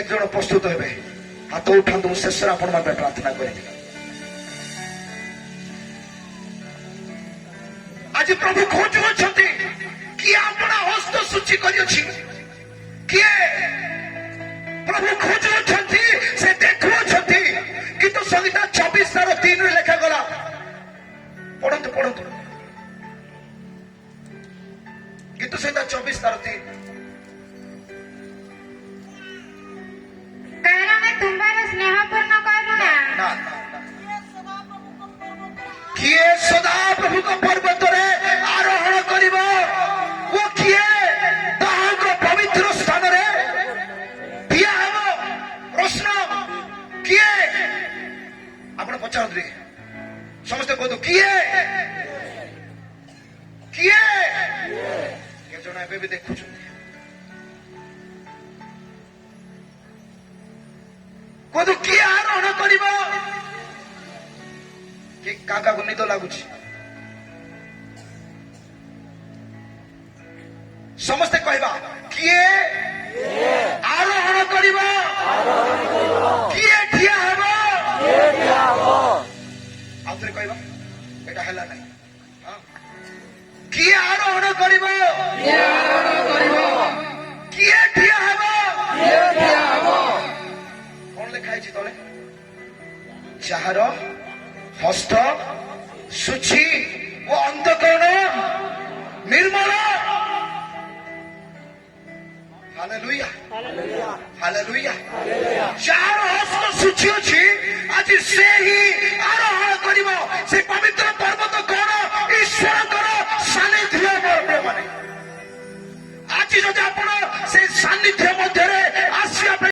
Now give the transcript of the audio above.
କେତେ ଜଣ ପ୍ରସ୍ତୁତ ହେବେ? ହାତ ଉଠାନ୍ତୁ, ମୁଁ ଶେଷରେ ଆପଣଙ୍କ ପାଇଁ ପ୍ରାର୍ଥନା କରିବି। ଆଜି ପ୍ରଭୁ ଖୋଜୁଅଛନ୍ତି କିଏ ଆପଣା ହସ୍ତ ଶୁଚି କରିଅଛି, କିଏ ପ୍ରଭୁ ଖୋଜୁଅଛନ୍ତି, ସେ ଦେଖୁଅଛନ୍ତି। କିନ୍ତୁ ସଂହିତା 24:3 ଲେଖାଗଲା, ପଢନ୍ତୁ ପଢନ୍ତୁ, କିନ୍ତୁ ସଂହିତା 24:3। କାରଣ ତୁମ୍ଭର ସ୍ନେହପୂର୍ଣ୍ଣ କରୁଣା କିଏ ସଦା ପ୍ରଭୁଙ୍କ ପର୍ବତରେ ଆରୋହଣ କରିବ ଓ କିଏ ତାହାଙ୍କ ପବିତ୍ର ସ୍ଥାନରେ ଠିଆ ହେବ? ପ୍ରଶ୍ନ, କିଏ? ଆପଣ ପଚାରନ୍ତୁ, ସମସ୍ତେ କୁହନ୍ତୁ କିଏ? କିଏ? କେତେ ଜଣ ଏବେ ବି ଦେଖୁଛନ୍ତି? କୁହନ୍ତୁ କିଏ ଆରୋହଣ କରିବ? କି କାକାକୁ ନିଦ ଲାଗୁଛି? ସମସ୍ତେ କହିବା କିଏ ଆରୋହଣ କରିବ? କିଏ ଠିଆ ହେବ? ଆଉଥରେ କହିବା, ଏଟା ହେଲା ନାହିଁ। କିଏ ଆରୋହଣ କରିବ? କିଏ ଠିଆ ହେବ? କଣ ଲେଖା ହେଇଛି ତଳେ? ଯାହାର ହସ୍ତ ଶୁଚି ଓ ଅନ୍ତଃକରଣ ନିର୍ମଳ। Hallelujah, hallelujah. ଯାହାର ହସ୍ତ ଶୁଚି ଅଛି, ଆଜି ସେ ହିଁ ଆରୋହଣ କରିବ ସେ ପବିତ୍ର ପର୍ବତ। କଣ? ଈଶ୍ୱରଙ୍କର ସାନ୍ନିଧ୍ୟ। ମାନେ ଆଜି ଯଦି ଆପଣ ସେ